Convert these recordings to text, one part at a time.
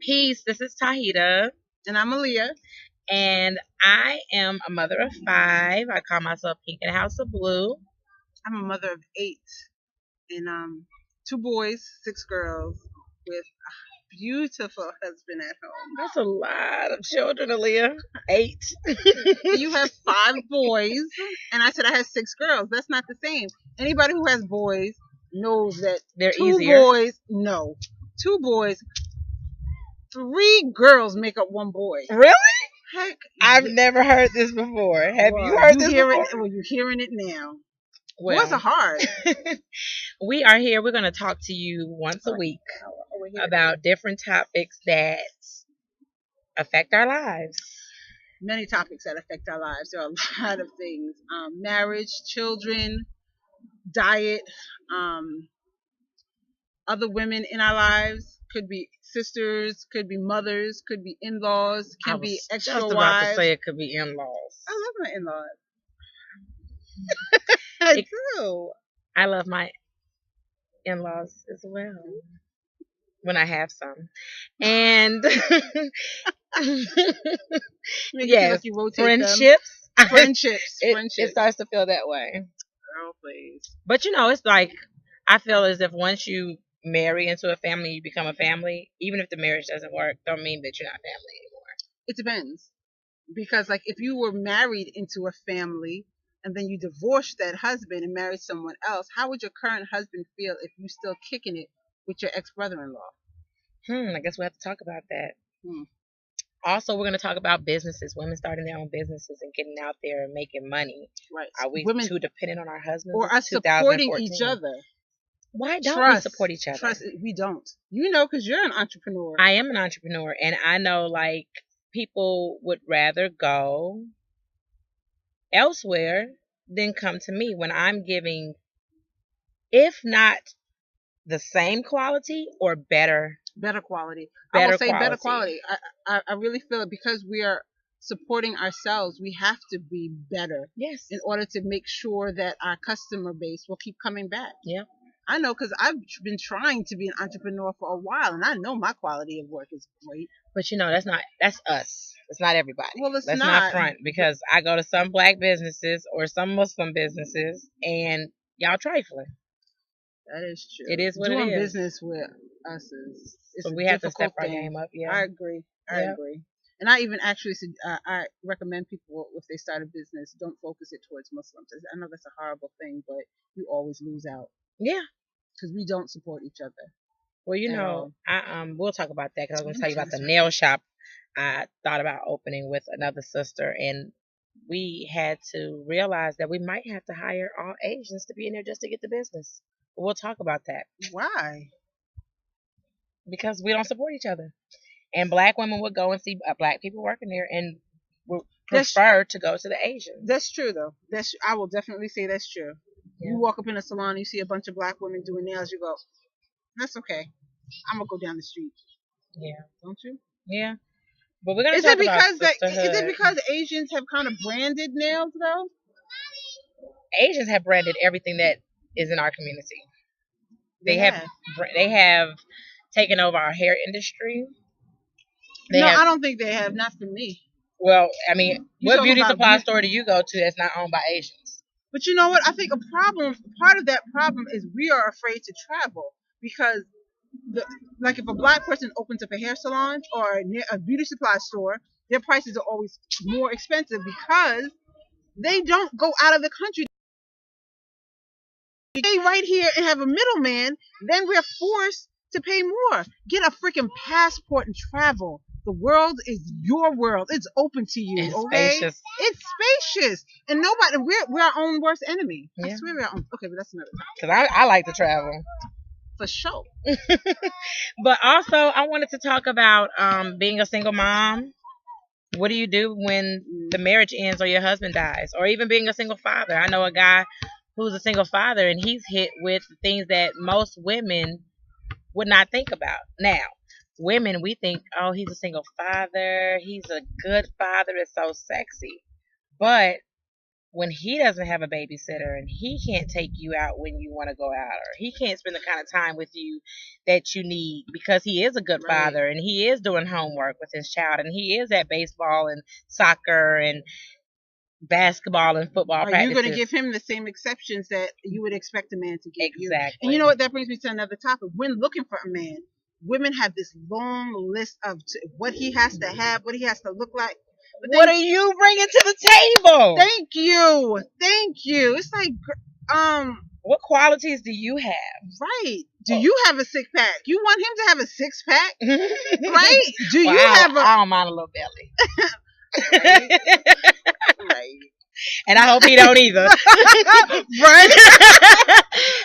Peace. This is Tahita, And I'm Aaliyah. and I am a mother of five. I call myself Pink in a House of Blue. I'm a mother of eight and two boys, six girls, with a beautiful husband at home. That's a lot of children, Aaliyah. Eight. You have five boys, and I said I had six girls. That's not the same. Anybody who has boys knows that They're two easier. boys, no, two boys, three girls make up one boy. Really? Heck, I've never heard this before. Have you heard this before? Well, you're hearing it now. Well, Boys are hard. we are here. We're going to talk to you once a week about different topics that affect our lives. Many topics that affect our lives. There are a lot of things: marriage, children, diet, other women in our lives. Could be sisters, could be mothers, could be in-laws, I could was be extra just about wives. to say it could be in-laws. I love my in-laws. I do. I love my in-laws as well when I have some. And yes, Like you rotate friendships. them. Friendships. It starts to feel that way. Girl, please. But it's like I feel as if once you marry into a family, you become a family. Even if the marriage doesn't work, don't mean that you're not family anymore. It depends. Because like if you were married into a family and then you divorced that husband and married someone else, how would your current husband feel if you still kicking it with your ex-brother-in-law? I guess we have to talk about that. Hmm. Also, we're going to talk about businesses, women starting their own businesses and getting out there and making money. Right. Are we women too dependent on our husbands? or us supporting each other? Why don't we support each other? Trust, we don't. You know, because you're an entrepreneur. I am an entrepreneur, and I know like people would rather go elsewhere than come to me when I'm giving, if not the same quality or better quality. Better I will say quality. better quality. I really feel it because we are supporting ourselves. We have to be better. Yes. In order to make sure that our customer base will keep coming back. Yeah. I know because I've been trying to be an entrepreneur for a while, and I know my quality of work is great. But that's us. It's not everybody. Well, let's not front, because I go to some black businesses or some Muslim businesses, and y'all trifling. That is true. It is what Doing it is. business with us is so we have to step our game up. Yeah, I agree. I agree. And I even actually said I recommend people if they start a business, don't focus it towards Muslims. I know that's a horrible thing, but you always lose out. Yeah, because we don't support each other. Well, we'll talk about that because I was going to tell you about the nail shop I thought about opening with another sister, and we had to realize that we might have to hire all Asians to be in there just to get the business. We'll talk about that. Why? Because we don't support each other. And black women would go and see black people working there and would prefer to go to the Asians. That's true, though. I will definitely say that's true. Yeah. You walk up in a salon, you see a bunch of black women doing nails, you go, that's okay. I'm going to go down the street. Yeah. Don't you? Yeah. But we're going to talk about sisterhood. Is it because Asians have kind of branded nails, though? Asians have branded everything that is in our community. They have taken over our hair industry. I don't think they have. Not for me. Well, I mean, what beauty supply store do you go to that's not owned by Asians? But you know what? I think part of that problem is we are afraid to travel because, like, if a black person opens up a hair salon or a beauty supply store, their prices are always more expensive because they don't go out of the country. They stay right here and have a middleman. Then we're forced to pay more. Get a freaking passport and travel. The world is your world. It's open to you. It's okay? Spacious. It's spacious. And nobody, we're our own worst enemy. Yeah. I swear we're our own. Okay, but that's another time. Because I like to travel. For sure. But also, I wanted to talk about being a single mom. What do you do when the marriage ends or your husband dies? Or even being a single father. I know a guy who's a single father, and he's hit with things that most women would not think about. Now, women, we think, oh, he's a single father. He's a good father. It's so sexy. But when he doesn't have a babysitter and he can't take you out when you want to go out, or he can't spend the kind of time with you that you need because he is a good Right. father and he is doing homework with his child and he is at baseball and soccer and basketball and football Are practices. you going to give him the same exceptions that you would expect a man to give you? Exactly. And you know what? That brings me to another topic. When looking for a man, women have this long list of what he has to have, what he has to look like. But What are you bringing to the table? Thank you. Thank you. It's like, what qualities do you have? Right. Do you have a six pack? You want him to have a six pack? Right? Do Well, you have a... I don't mind a little belly. Right. Right. And I hope he don't either. Right.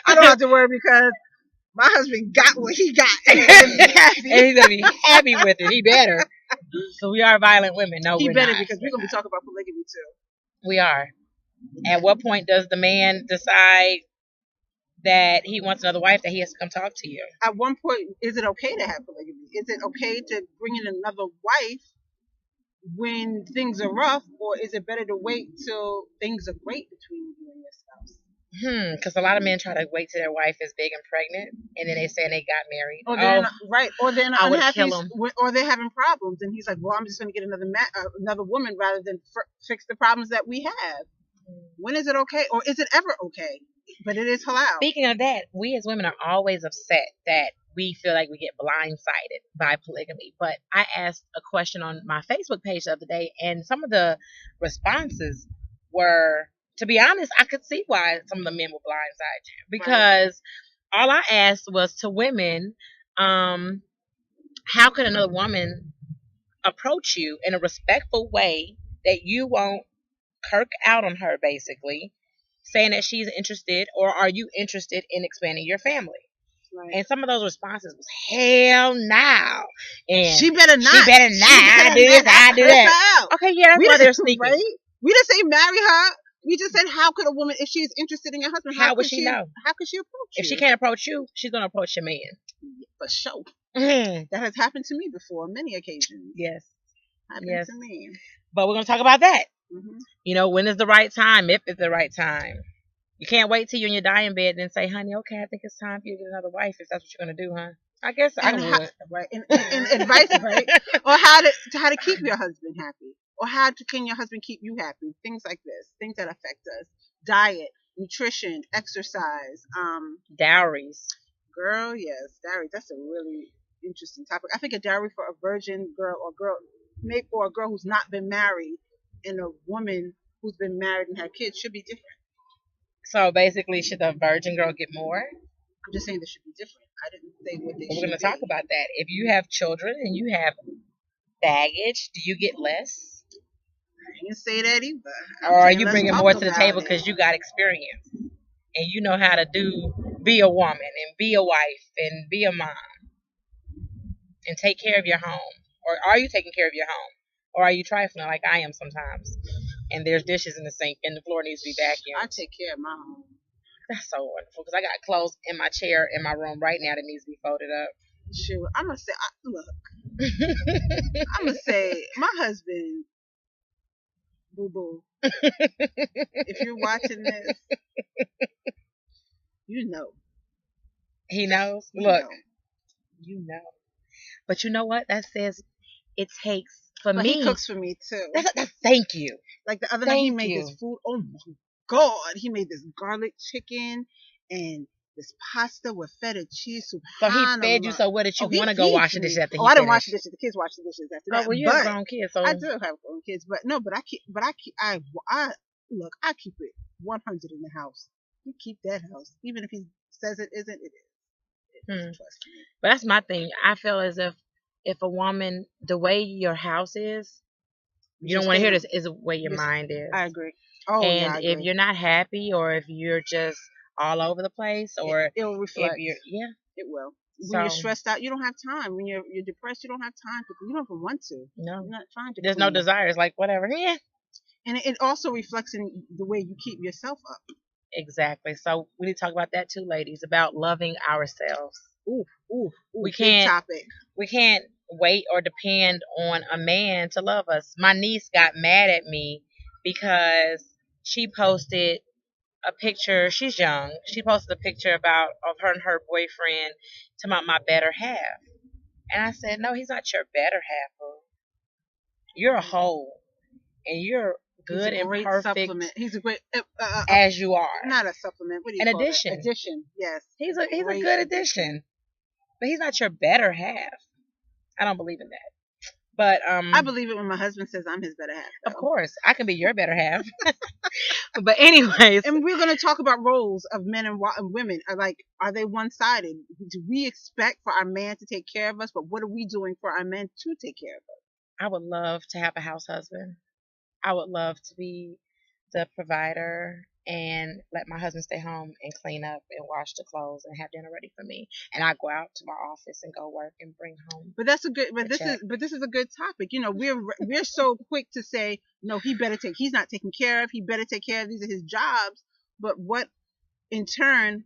I don't have to worry because my husband got what he got. And he's going to be happy with it. He better. So we are violent women. No, he we're better not. Because we're going to be talking about polygamy too. We are. At what point does the man decide that he wants another wife, that he has to come talk to you? At one point, is it okay to have polygamy? Is it okay to bring in another wife when things are rough, or is it better to wait till things are great between you and your spouse? Because a lot of men try to wait till their wife is big and pregnant, and then they say they got married. Or they're not, right? Or they're not unhappy, or they're having problems, and he's like, "Well, I'm just going to get another woman rather than fix the problems that we have." When is it okay, or is it ever okay? But it is halal. Speaking of that, we as women are always upset that we feel like we get blindsided by polygamy. But I asked a question on my Facebook page the other day, and some of the responses were, to be honest, I could see why some of the men would blindside you. Because all I asked was to women, how could another woman approach you in a respectful way that you won't kirk out on her, basically, saying that she's interested, or are you interested in expanding your family? Right. And some of those responses was, hell no. And she better not. She better not. I do this, I do that. Okay, yeah, that's why they're sneaking. Right? We didn't say marry her. We just said, how could a woman, if she's interested in your husband, how would she know? How could she approach you? If she can't approach you, she's going to approach your man. For sure. That has happened to me before on many occasions. Yes. Happened to me. But we're going to talk about that. Mm-hmm. You know, when is the right time, if it's the right time. You can't wait till you're in your dying bed and say, honey, okay, I think it's time for you to get another wife, if that's what you're going to do, huh? I guess I would. Right. And advice, right? Or how to keep your husband happy. Or can your husband keep you happy? Things like this. Things that affect us. Diet, nutrition, exercise. Dowries. Girl, yes. Dowries. That's a really interesting topic. I think a dowry for a virgin girl or a girl who's not been married and a woman who's been married and had kids should be different. So basically, should the virgin girl get more? I'm just saying this should be different. I didn't say what they should be. We're going to talk about that. If you have children and you have baggage, do you get less? I didn't say that either. Or are you bringing more to the table because you got experience and you know how to be a woman and be a wife and be a mom and take care of your home? Or are you taking care of your home? Or are you trifling like I am sometimes? And there's dishes in the sink and the floor needs to be vacuumed. I take care of my home. That's so wonderful because I got clothes in my chair in my room right now that needs to be folded up. Sure. I'm going to say, look. I'm going to say, my husband, boo-boo, if you're watching this, you know. He knows? Look. You know. But you know what? That says it takes for me. He cooks for me too. Thank you. Like the other night, he made this food. Oh my God! He made this garlic chicken and this pasta with feta cheese. So he fed you. So what did you want to go wash the dishes after? I didn't wash the dishes. The kids wash the dishes after that. Well, you have grown kids, so I do have grown kids. But no, but I keep. Look, I keep it 100 in the house. You keep that house, even if he says it isn't. It is. Trust me. But that's my thing. I feel as if a woman, the way your house is, you don't want to hear this, is the way your mind is. I agree. Oh, and yeah, I agree. If you're not happy, or if you're just all over the place, or it'll reflect. It will. When you're stressed out, you don't have time. When you're depressed, you don't have time. You don't even want to. No, you're not trying to. There's no desire. It's like whatever. Yeah. And it also reflects in the way you keep yourself up. Exactly. So we need to talk about that too, ladies, about loving ourselves. Ooh, we can't wait or depend on a man to love us. My niece got mad at me because she posted a picture. She's young. She posted a picture about of her and her boyfriend talking about my better half. And I said, no, he's not your better half. Boo. You're a whole, and you're He's a good and great perfect supplement. He's a great, as you are. not a supplement. What do you An call addition. it? Addition. Yes. He's a Great good addition, but he's not your better half. I don't believe in that. But I believe it when my husband says I'm his better half. of course, I can be your better half. But anyways, And we're going to talk about roles of men and women. Are they one-sided? Do we expect for our man to take care of us, but what are we doing for our men to take care of us? I would love to have a house husband. I would love to be the provider and let my husband stay home and clean up and wash the clothes and have dinner ready for me. And I go out to my office and go work and bring home. But that's a good. But a this check. is a good topic. You know, we're so quick to say no. He's not taken care of. He better take care of. These are his jobs. But what, in turn,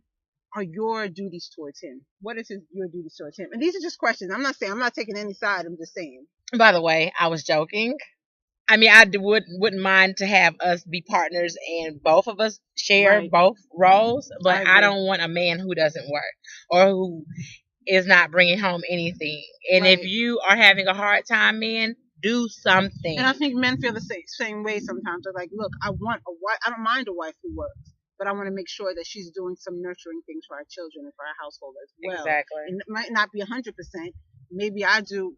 are your duties towards him? What is your duties towards him? And these are just questions. I'm not taking any side. I'm just saying. By the way, I was joking. I mean, wouldn't mind to have us be partners and both of us share Right. both roles, but I agree. don't want a man who doesn't work or who is not bringing home anything. And Right. if you are having a hard time, man, do something. And I think men feel the same way sometimes. They're like, look, I want a wife. I don't mind a wife who works, but I want to make sure that she's doing some nurturing things for our children and for our household as well. Exactly. And it might not be 100%. Maybe I do,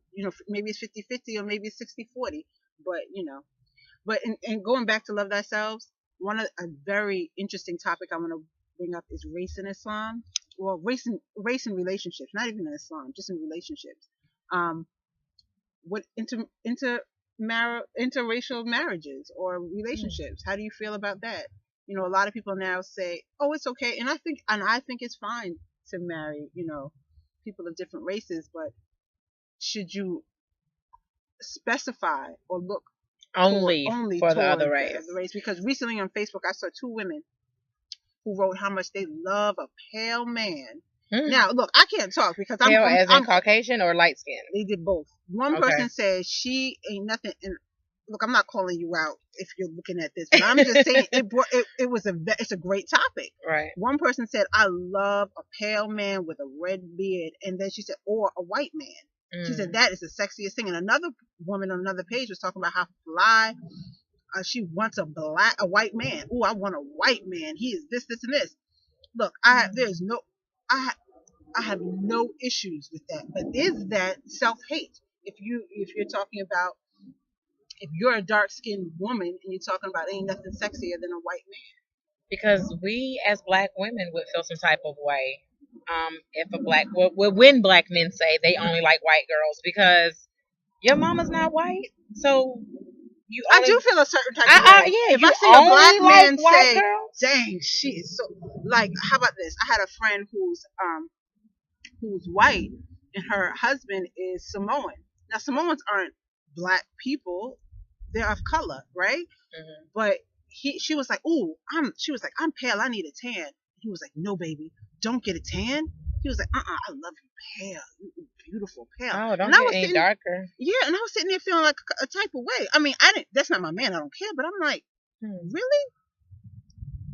maybe it's 50-50 or maybe it's 60-40. But and going back to love thyself, a very interesting topic I want to bring up is race in Islam. Well, race in relationships, not even in Islam, just in relationships. What interracial marriages or relationships? How do you feel about that? A lot of people now say, "Oh, it's okay," and I think it's fine to marry, people of different races, but should you specify or look only for the other the race? Because recently on Facebook I saw two women who wrote how much they love a pale man. Now, look, I can't talk because pale as in Caucasian or light skin. They did both. One person said she ain't nothing. And look, I'm not calling you out if you're looking at this, but I'm just saying it's a great topic. Right. One person said, "I love a pale man with a red beard," and then she said, "or a white man." She said that is the sexiest thing. And another woman on another page was talking about how fly she wants a white man. "Ooh, I want a white man. He is this, and this." Look, I have no issues with that. But is that self-hate? If you're talking about, if you're a dark-skinned woman and you're talking about ain't nothing sexier than a white man. Because we as black women would feel some type of way. If when black men say they only like white girls because your mama's not white, so I do feel a certain type of way. Yeah, if I see a black man say, "Dang, she is so," like, how about this? I had a friend who's white and her husband is Samoan. Now, Samoans aren't black people; they're of color, right? Mm-hmm. But she was like, "Ooh, I'm pale. I need a tan." He was like, "No, baby, don't get a tan." He was like, "I love you pale, beautiful pale." Oh, don't get any darker. Yeah, and I was sitting there feeling like a type of way. I mean, that's not my man. I don't care. But I'm like, really?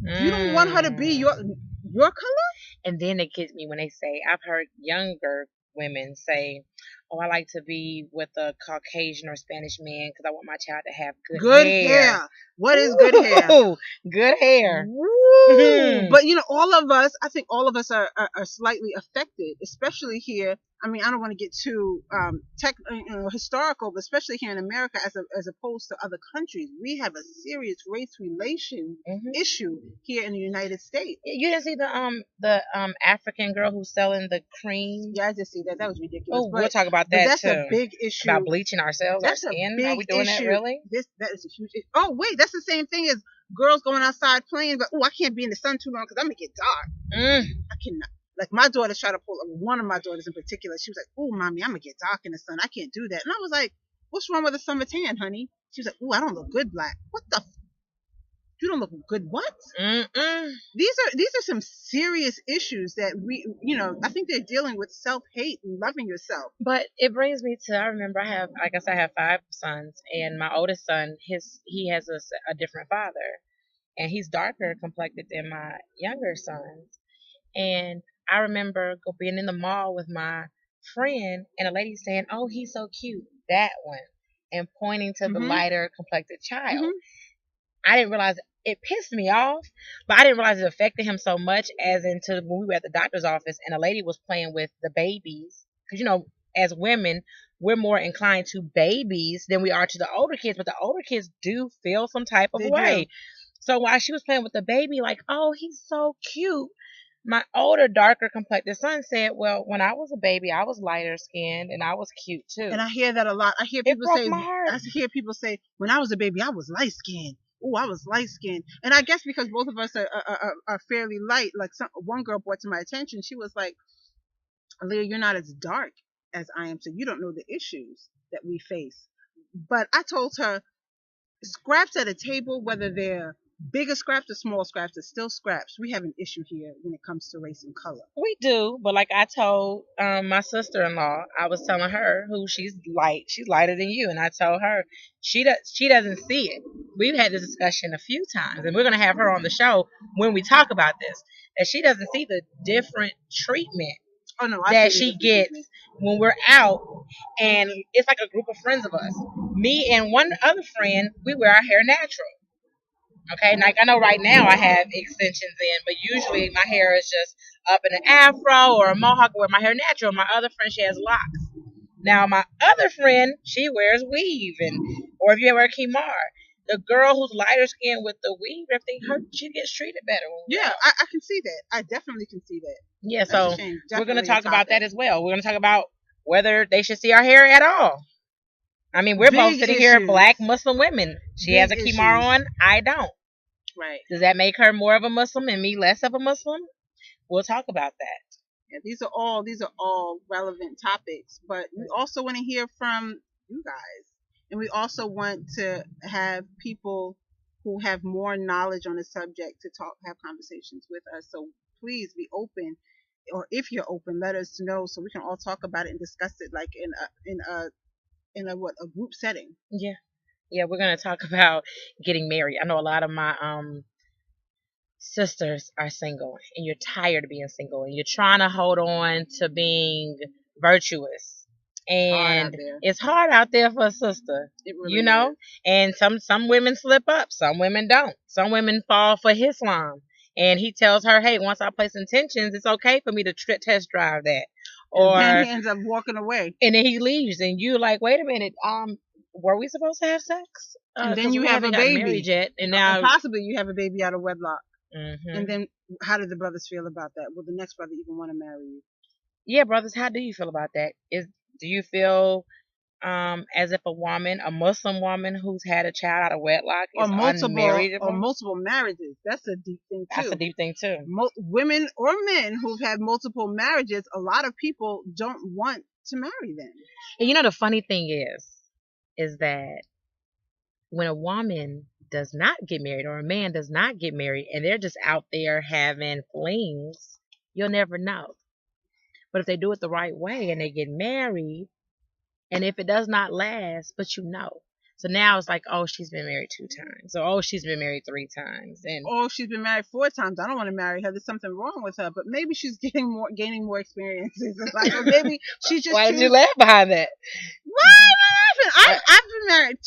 You don't want her to be your color? And then it gets me when they say, I've heard younger women say, "Oh, I like to be with a Caucasian or Spanish man because I want my child to have good hair." What is good hair? Good hair. But I think all of us are slightly affected, especially here. I mean, I don't want to get too historical, but especially here in America, as opposed to other countries, we have a serious race relation issue here in the United States. You didn't see the African girl who's selling the cream? Yeah, I just see that. That was ridiculous. Oh, we'll talk about that that's too. That's a big issue. About bleaching our skin. Are we doing that really? That is a huge issue. Oh wait, that's the same thing as girls going outside playing, but I can't be in the sun too long because I'm gonna get dark. I cannot. Like, my daughter tried to pull, one of my daughters in particular, she was like, "Ooh, mommy, I'm gonna get dark in the sun. I can't do that." And I was like, "What's wrong with a summer tan, honey?" She was like, "Ooh, I don't look good black." What the? You don't look good what? These are some serious issues that I think they're dealing with self-hate and loving yourself. But it brings me to, I remember I have 5 sons, and my oldest son, he has a different father. and he's darker complected than my younger sons. And I remember being in the mall with my friend, and a lady saying, "Oh, he's so cute, that one," and pointing to the Mhm. lighter complected child. Mhm. I didn't realize it pissed me off, but I didn't realize it affected him so much as into when we were at the doctor's office and a lady was playing with the babies. Because, as women, we're more inclined to babies than we are to the older kids, but the older kids do feel some type of They way. do. So while she was playing with the baby, like, "Oh, he's so cute," my older, darker complected son said, "Well, when I was a baby, I was lighter skinned and I was cute too." And I hear that a lot. I hear It people broke say, my heart. when I was a baby, I was light skinned. Oh, I was light skinned. And I guess because both of us are fairly light, like one girl brought to my attention, she was like, "Leah, you're not as dark as I am, so you don't know the issues that we face." But I told her, scraps at a table, whether they're bigger scraps or small scraps, are still scraps. We have an issue here when it comes to race and color. We do, but like I told my sister-in-law, I was telling her who she's lighter than you, and I told her she doesn't see it. We've had this discussion a few times, and we're gonna have her on the show when we talk about this. That she doesn't see the different treatment Oh no, I that see the she difference gets between. when we're out, and it's like a group of friends of us. Me and one other friend, we wear our hair natural. Okay, like I know right now I have extensions in, but usually my hair is just up in an afro or a mohawk where my hair natural. My other friend, she has locks. Now my other friend, she wears weave, and or if you ever wear kimar, the girl who's lighter skinned with the weave, everything her she gets treated better. Yeah, I can see that. I definitely can see that. Yeah, That's a so shame. we're gonna Definitely a talk about that topic. as well. We're gonna talk about whether they should see our hair at all. I mean, we're both Big sitting here, issues. black Muslim women. She has Big a kimar issues. on, I don't. Right. Does that make her more of a Muslim and me less of a Muslim? We'll talk about that. Yeah, these are all relevant topics, but we also want to hear from you guys, and we also want to have people who have more knowledge on the subject to have conversations with us. So please be open, or if you're open, let us know so we can all talk about it and discuss it like in a group setting. Yeah. Yeah, we're gonna talk about getting married. I know a lot of my sisters are single and you're tired of being single and you're trying to hold on to being virtuous. It's hard out And there. it's hard out there for a sister, It you really know? is. And some women slip up, some women don't. Some women fall for Islam. And he tells her, "Hey, once I place intentions, it's okay for me to test drive that." And then Or he ends up walking away. and then he leaves and you like, "Wait a minute, were we supposed to have sex? And then Because you we have a haven't gotten married baby. yet." And And now possibly you have a baby out of wedlock. hmm And then how do the brothers feel about that? Will the next brother even want to marry you? yeah, brothers, how do you feel about that? Do you feel as if a Muslim woman who's had a child out of wedlock Or is multiple unmarriageable? marriages. That's a deep thing That's a too. deep thing too. Women or men who've had multiple marriages, a lot of people don't want to marry them. And the funny thing is that when a woman does not get married or a man does not get married and they're just out there having flings, you'll never know. But if they do it the right way and they get married, and if it does not last, but you know. So now it's like, oh, she's been married 2 times. Or, oh, she's been married 3 times. And Oh, she's been married 4 times. I don't want to marry her. There's something wrong with her. But maybe she's gaining more experiences in life. Or maybe she just why did you laugh behind that? Why am I laughing? I've been married.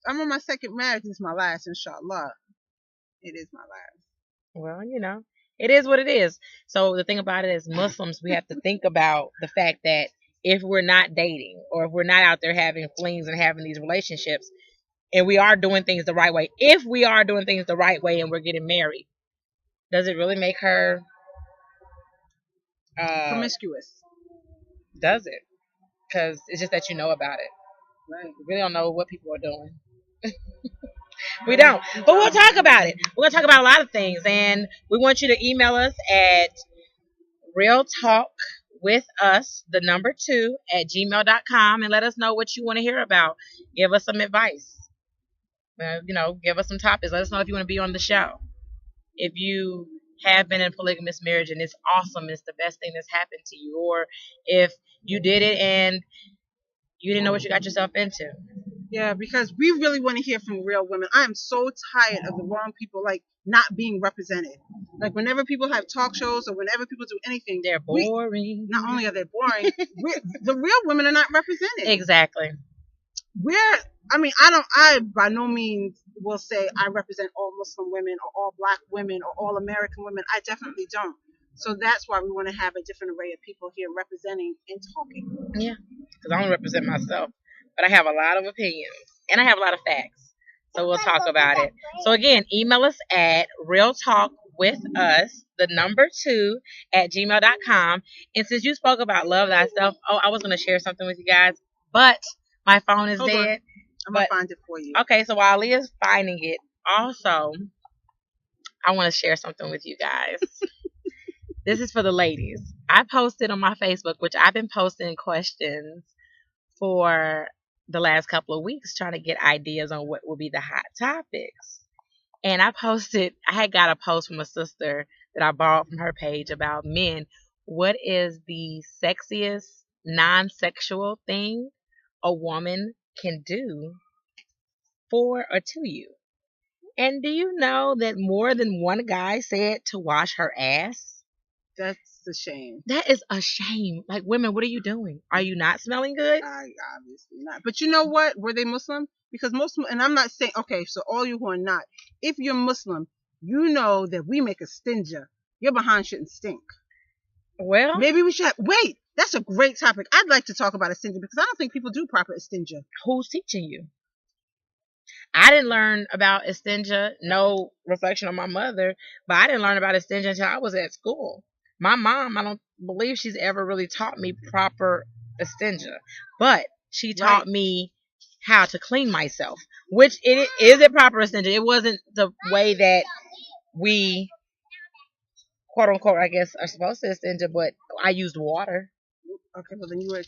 I'm on my second marriage. This is my last, inshallah. It is my last. Well, it is what it is. So the thing about it is Muslims, we have to think about the fact that if we're not dating or if we're not out there having flings and having these relationships and we are doing things the right way, if we are doing things the right way and we're getting married, does it really make her Promiscuous. does it? Because it's just that you know about it. Right. We really don't know what people are doing. We don't. But we'll talk about it. We're going to talk about a lot of things. And we want you to email us at realtalkwithus, the number 2, at gmail.com and let us know what you want to hear about. Give us some advice. Give us some topics. Let us know if you want to be on the show. If you have been in a polygamous marriage and it's awesome, it's the best thing that's happened to you. Or if you did it and you didn't know what you got yourself into. Yeah, because we really want to hear from real women. I am so tired of the wrong people like not being represented. Like whenever people have talk shows or whenever people do anything, They're boring. not only are they boring, the real women are not represented. Exactly. We're I mean, I by no means will say I represent all Muslim women or all black women or all American women. I definitely don't. So that's why we want to have a different array of people here representing and talking. Yeah. Because I don't represent myself, but I have a lot of opinions and I have a lot of facts. So we'll talk about it. So again, email us at realtalkwithus, the number 2 at gmail.com. And since you spoke about love thyself, I was going to share something with you guys, but my phone is Hold on. dead. I'm going to find it for you. Okay, so while Leah's finding it, also, I want to share something with you guys. This is for the ladies. I posted on my Facebook, which I've been posting questions for the last couple of weeks, trying to get ideas on what will be the hot topics. And I had got a post from a sister that I borrowed from her page about men. What is the sexiest non-sexual thing a woman can do for or to you? And do you know that more than one guy said to wash her ass? That's a shame. That is a shame. Like, women, what are you doing? Are you not smelling good? Obviously not. But you know what? Were they Muslim? Because most, and I'm not saying, okay, so all you who are not, if you're Muslim, you know that we make a stinger. Your behind shouldn't stink. Well, maybe we should wait. That's a great topic. I'd like to talk about a stinger because I don't think people do proper stinger. Who's teaching you? I didn't learn about Estinja, no reflection on my mother, but I didn't learn about Estinja until I was at school. My mom, I don't believe she's ever really taught me proper Estinja, but she taught me how to clean myself, which it is a proper Estinja. It wasn't the way that we, quote unquote, I guess, are supposed to Estinja, but I used water. Okay, well then you were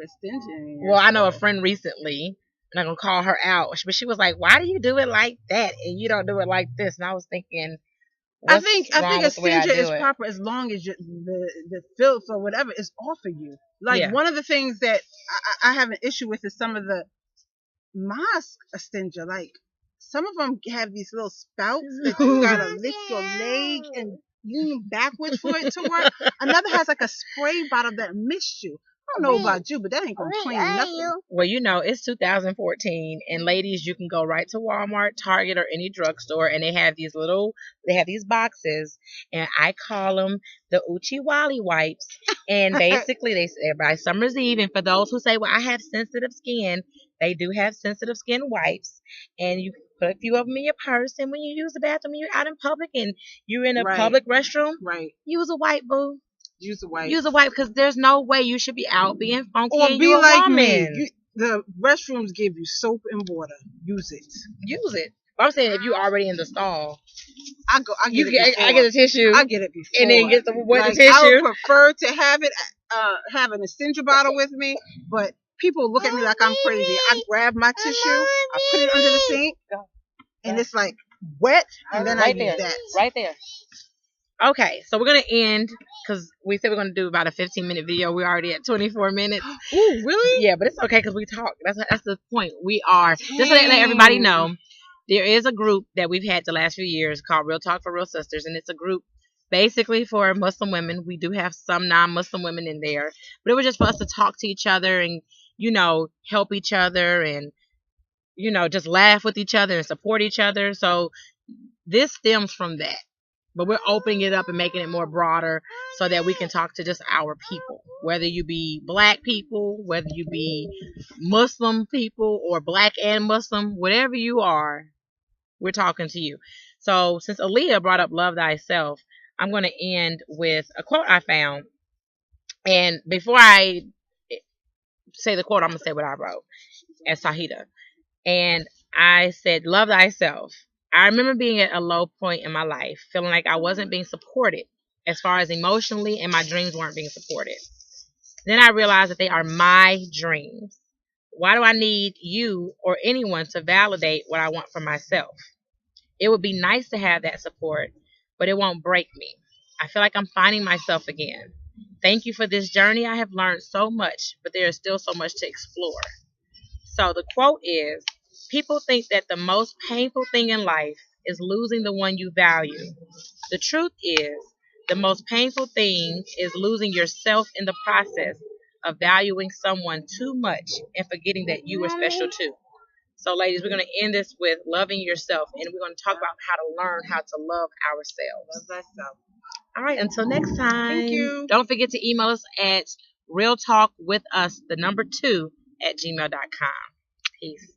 Estinja. Well, I know a friend recently. I'm not gonna call her out, but she was like, "Why do you do it like that and you don't do it like this?" And I was thinking, I think a stinger is proper as long as the filth or whatever is off of you. Like one of the things that I have an issue with is some of the mosque stinger. Like some of them have these little spouts that you gotta lift your leg and lean backwards for it to work. Another has like a spray bottle that missed you. I don't know about you, but that ain't gonna clean nothing. Well, you know, it's 2014, and ladies, you can go right to Walmart, Target, or any drugstore, and they have these boxes, and I call them the Uchi Wally wipes. And basically, they're by Summer's Eve. And for those who say, "Well, I have sensitive skin," they do have sensitive skin wipes, and you put a few of them in your purse. And when you use the bathroom, you're out in public, and you're in a public restroom, use a wipe, boo. Use a wipe because there's no way you should be out being funky or be like me. The restrooms give you soap and water. Use it. I'm saying if you're already in the stall, I get a tissue. I get it before, and then get the wet tissue. I would prefer to have it have an Estinja bottle with me, but people look at me like I'm crazy. I grab my tissue, I put it under the sink, and it's like wet, and then I use that right there. Okay, so we're going to end because we said we're going to do about a 15-minute video. We're already at 24 minutes. Ooh, really? Yeah, but it's okay because we talk. That's the point. We are. Just to let everybody know, there is a group that we've had the last few years called Real Talk for Real Sisters, and it's a group basically for Muslim women. We do have some non-Muslim women in there, but it was just for us to talk to each other and, you know, help each other and, you know, just laugh with each other and support each other. So this stems from that. But we're opening it up and making it more broader so that we can talk to just our people. Whether you be black people, whether you be Muslim people or black and Muslim, whatever you are, we're talking to you. So since Aaliyah brought up love thyself, I'm going to end with a quote I found. And before I say the quote, I'm going to say what I wrote as Sahida. And I said, love thyself. I remember being at a low point in my life, feeling like I wasn't being supported as far as emotionally, and my dreams weren't being supported. Then I realized that they are my dreams. Why do I need you or anyone to validate what I want for myself? It would be nice to have that support, but it won't break me. I feel like I'm finding myself again. Thank you for this journey. I have learned so much, but there is still so much to explore. So the quote is, People think that the most painful thing in life is losing the one you value. The truth is, the most painful thing is losing yourself in the process of valuing someone too much and forgetting that you are special too. So, ladies, we're going to end this with loving yourself, and we're going to talk about how to learn how to love ourselves. Love thyself. All right, until next time. Thank you. Don't forget to email us at realtalkwithus, the number 2, at gmail.com. Peace.